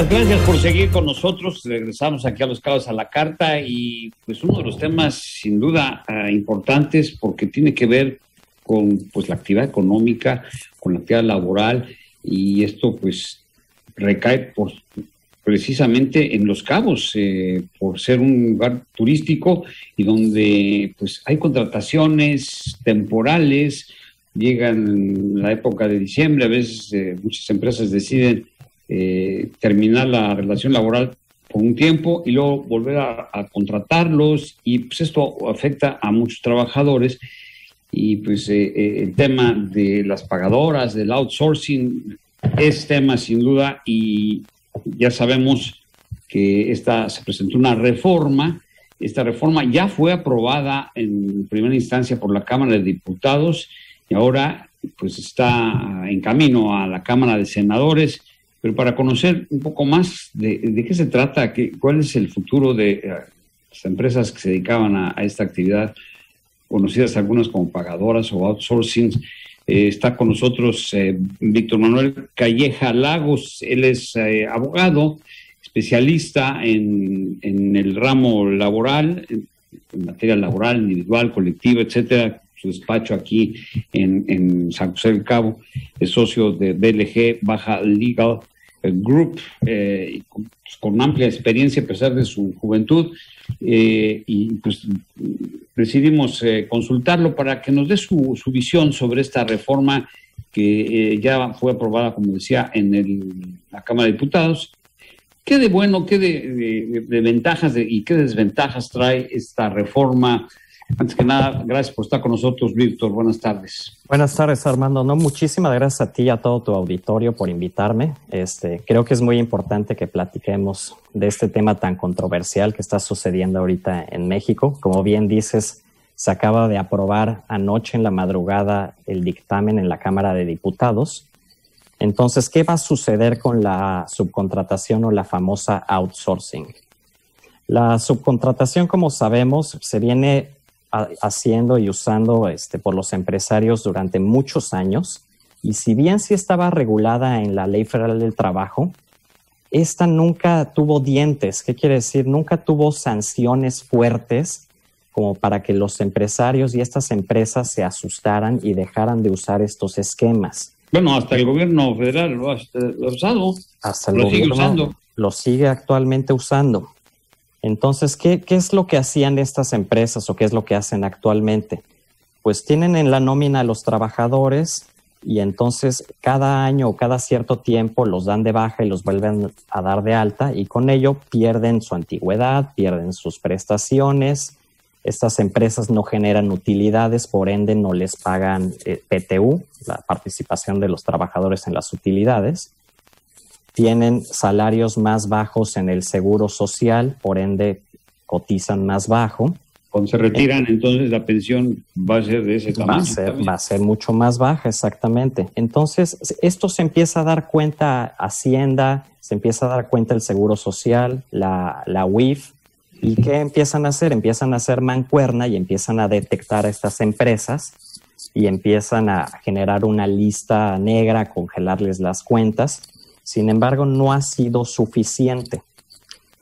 Gracias por seguir con nosotros. Regresamos aquí a Los Cabos a la Carta y pues uno de los temas sin duda importantes porque tiene que ver con pues la actividad económica, con la actividad laboral y esto pues recae precisamente en Los Cabos por ser un lugar turístico y donde pues hay contrataciones temporales, llegan la época de diciembre, a veces muchas empresas deciden terminar la relación laboral por un tiempo y luego volver a contratarlos y pues esto afecta a muchos trabajadores y pues el tema de las pagadoras, del outsourcing es tema sin duda y ya sabemos que se presentó una reforma. Esta reforma ya fue aprobada en primera instancia por la Cámara de Diputados y ahora pues está en camino a la Cámara de Senadores. Pero para conocer un poco más de qué se trata, cuál es el futuro de las empresas que se dedicaban a esta actividad, conocidas algunas como pagadoras o outsourcing, está con nosotros Víctor Manuel Calleja Lagos. Él es abogado, especialista en el ramo laboral, en materia laboral, individual, colectiva, etcétera. Su despacho aquí en San José del Cabo, es socio de BLG Baja Legal Group, con amplia experiencia a pesar de su juventud, y pues decidimos consultarlo para que nos dé su visión sobre esta reforma que ya fue aprobada, como decía, en la Cámara de Diputados. ¿Qué de bueno, qué de ventajas y qué desventajas trae esta reforma? Antes que nada, gracias por estar con nosotros, Víctor. Buenas tardes. Buenas tardes, Armando. Muchísimas gracias a ti y a todo tu auditorio por invitarme. Creo que es muy importante que platiquemos de este tema tan controversial que está sucediendo ahorita en México. Como bien dices, se acaba de aprobar anoche en la madrugada el dictamen en la Cámara de Diputados. Entonces, ¿qué va a suceder con la subcontratación o la famosa outsourcing? La subcontratación, como sabemos, se viene haciendo y usando por los empresarios durante muchos años, y si bien sí estaba regulada en la Ley Federal del Trabajo, esta nunca tuvo dientes. ¿Qué quiere decir? Nunca tuvo sanciones fuertes como para que los empresarios y estas empresas se asustaran y dejaran de usar estos esquemas. Bueno, hasta el gobierno federal lo ha usado. Hasta el gobierno sigue usando. Lo sigue actualmente usando. Entonces, ¿qué es lo que hacían estas empresas o qué es lo que hacen actualmente? Pues tienen en la nómina a los trabajadores y entonces cada año o cada cierto tiempo los dan de baja y los vuelven a dar de alta y con ello pierden su antigüedad, pierden sus prestaciones. Estas empresas no generan utilidades, por ende no les pagan PTU, la participación de los trabajadores en las utilidades. Tienen salarios más bajos en el seguro social, por ende cotizan más bajo. Cuando se retiran, entonces la pensión va a ser de ese tamaño. Va a ser mucho más baja, exactamente. Entonces, esto se empieza a dar cuenta Hacienda, se empieza a dar cuenta el Seguro Social, la UIF. ¿Y qué empiezan a hacer? Empiezan a hacer mancuerna y empiezan a detectar a estas empresas y empiezan a generar una lista negra, a congelarles las cuentas. Sin embargo, no ha sido suficiente.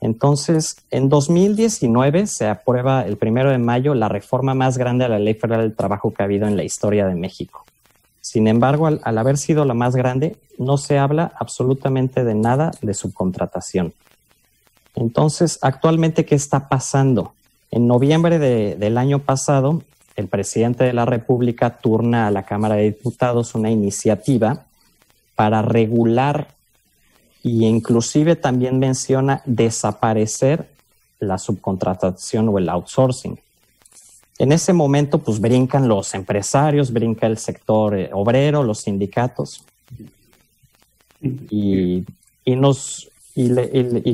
Entonces, en 2019 se aprueba el 1 de mayo la reforma más grande a la Ley Federal del Trabajo que ha habido en la historia de México. Sin embargo, al haber sido la más grande, no se habla absolutamente de nada de subcontratación. Entonces, actualmente, ¿qué está pasando? En noviembre del año pasado, el presidente de la República turna a la Cámara de Diputados una iniciativa para regular y inclusive también menciona desaparecer la subcontratación o el outsourcing. En ese momento, pues brincan los empresarios, brinca el sector obrero, los sindicatos y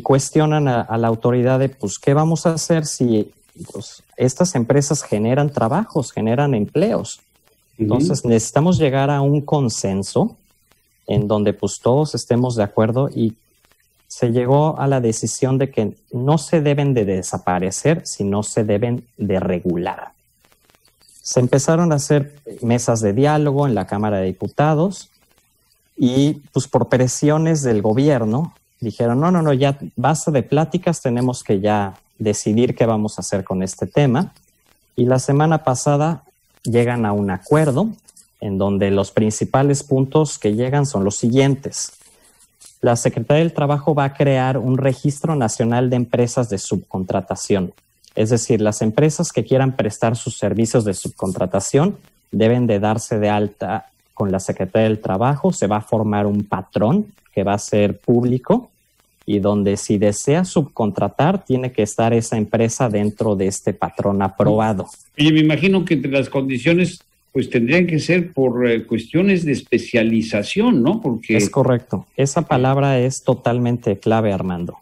cuestionan a la autoridad de, pues, ¿qué vamos a hacer si pues, estas empresas generan trabajos, generan empleos? Entonces necesitamos llegar a un consenso en donde pues todos estemos de acuerdo y se llegó a la decisión de que no se deben de desaparecer, sino se deben de regular. Se empezaron a hacer mesas de diálogo en la Cámara de Diputados Y pues por presiones del gobierno dijeron, no, ya basta de pláticas, tenemos que ya decidir qué vamos a hacer con este tema. Y la semana pasada llegan a un acuerdo en donde los principales puntos que llegan son los siguientes. La Secretaría del Trabajo va a crear un registro nacional de empresas de subcontratación. Es decir, las empresas que quieran prestar sus servicios de subcontratación deben de darse de alta con la Secretaría del Trabajo. Se va a formar un patrón que va a ser público y donde si desea subcontratar tiene que estar esa empresa dentro de este patrón aprobado. Oye, me imagino que entre las condiciones pues tendrían que ser por cuestiones de especialización, ¿no? Porque es correcto. Esa palabra es totalmente clave, Armando.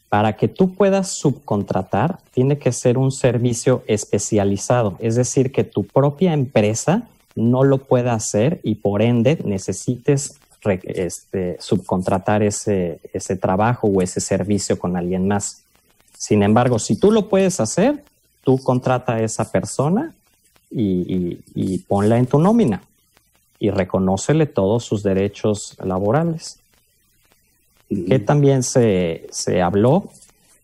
Para que tú puedas subcontratar, tiene que ser un servicio especializado. Es decir, que tu propia empresa no lo pueda hacer y por ende necesites subcontratar ese trabajo o ese servicio con alguien más. Sin embargo, si tú lo puedes hacer, tú contrata a esa persona y ponla en tu nómina y reconócele todos sus derechos laborales. Que también se habló,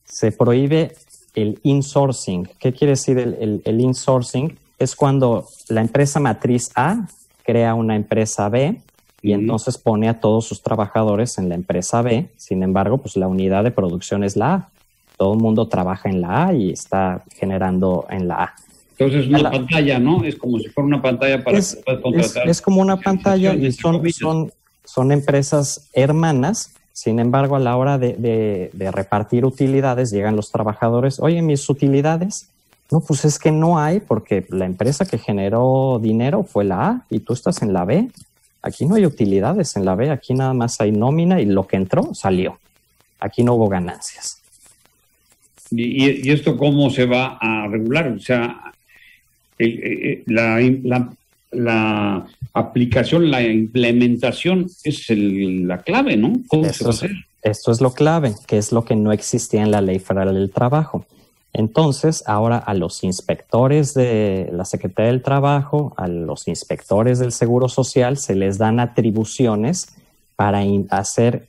se prohíbe el insourcing. ¿Qué quiere decir el insourcing? Es cuando la empresa matriz A crea una empresa B y entonces pone a todos sus trabajadores en la empresa B. Sin embargo, pues la unidad de producción es la A. Todo el mundo trabaja en la A y está generando en la A. Entonces una pantalla, ¿no? Es como si fuera una pantalla para que puedas contratar. Es como una pantalla y son empresas hermanas. Sin embargo, a la hora de repartir utilidades, llegan los trabajadores. Oye, mis utilidades. No, pues es que no hay porque la empresa que generó dinero fue la A y tú estás en la B. Aquí no hay utilidades en la B, aquí nada más hay nómina y lo que entró salió. Aquí no hubo ganancias. ¿Y esto cómo se va a regular? O sea, la aplicación, la implementación es la clave, ¿no? ¿Cómo se va a hacer? Esto es lo clave, que es lo que no existía en la Ley Federal del Trabajo. Entonces, ahora a los inspectores de la Secretaría del Trabajo, a los inspectores del Seguro Social, se les dan atribuciones para hacer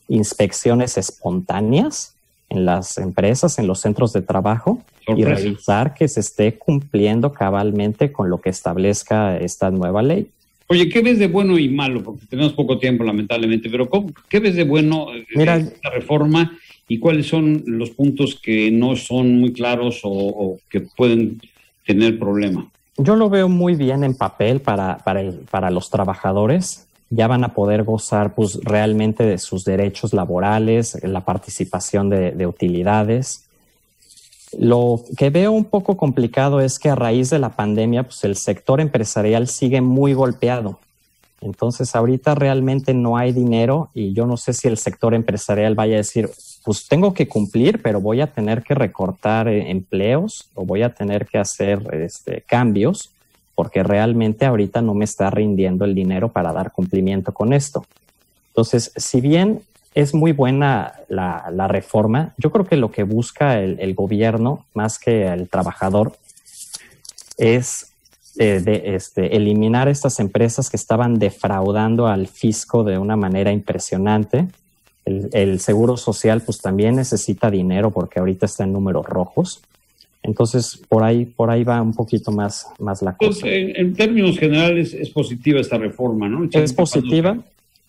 inspecciones espontáneas en las empresas, en los centros de trabajo, y revisar que se esté cumpliendo cabalmente con lo que establezca esta nueva ley. Oye, ¿qué ves de bueno y malo? Porque tenemos poco tiempo, lamentablemente, pero ¿qué ves de bueno Mira, de esta reforma y cuáles son los puntos que no son muy claros o que pueden tener problema? Yo lo veo muy bien en papel para los trabajadores. Ya van a poder gozar pues, realmente de sus derechos laborales, la participación de utilidades. Lo que veo un poco complicado es que a raíz de la pandemia, pues el sector empresarial sigue muy golpeado. Entonces, ahorita realmente no hay dinero y yo no sé si el sector empresarial vaya a decir, pues tengo que cumplir, pero voy a tener que recortar empleos o voy a tener que hacer cambios porque realmente ahorita no me está rindiendo el dinero para dar cumplimiento con esto. Entonces, si bien es muy buena la reforma, yo creo que lo que busca el gobierno, más que el trabajador, es eliminar estas empresas que estaban defraudando al fisco de una manera impresionante. El Seguro Social pues también necesita dinero porque ahorita está en números rojos. Entonces, por ahí va un poquito más la cosa. Pues, en términos generales es positiva esta reforma, ¿no? Es positiva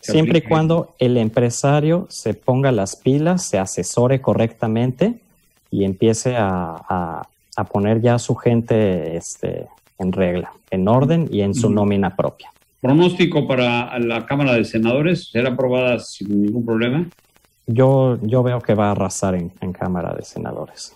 siempre y cuando el empresario se ponga las pilas, se asesore correctamente y empiece a poner ya a su gente en regla, en orden y en su nómina propia. ¿Pronóstico para la Cámara de Senadores? ¿Será aprobada sin ningún problema? Yo veo que va a arrasar en Cámara de Senadores.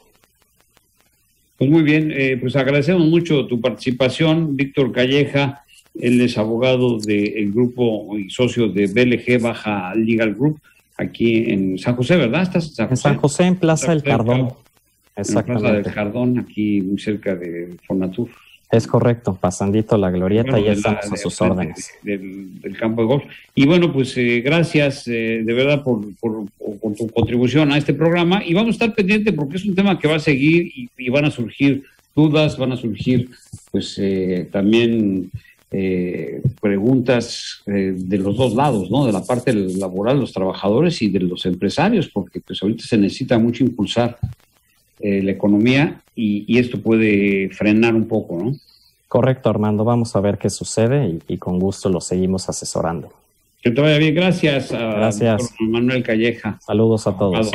Pues muy bien, pues agradecemos mucho tu participación, Víctor Calleja. Él es abogado del grupo y socio de BLG Baja Legal Group, aquí en San José, ¿verdad? ¿Estás en San José? En San José, en Plaza del Cardón. Exactamente. En Plaza del Cardón, aquí muy cerca de Fonatur. Es correcto, pasandito la glorieta, y ya estamos a sus órdenes. Del campo de golf. Y bueno, pues gracias de verdad por tu contribución a este programa, y vamos a estar pendientes porque es un tema que va a seguir y van a surgir dudas, van a surgir pues también preguntas de los dos lados, ¿no? De la parte laboral de los trabajadores y de los empresarios, porque pues ahorita se necesita mucho impulsar la economía y esto puede frenar un poco, ¿no? Correcto, Armando. Vamos a ver qué sucede y con gusto lo seguimos asesorando. Que te vaya bien. Gracias a Gracias. Manuel Calleja. Saludos a todos.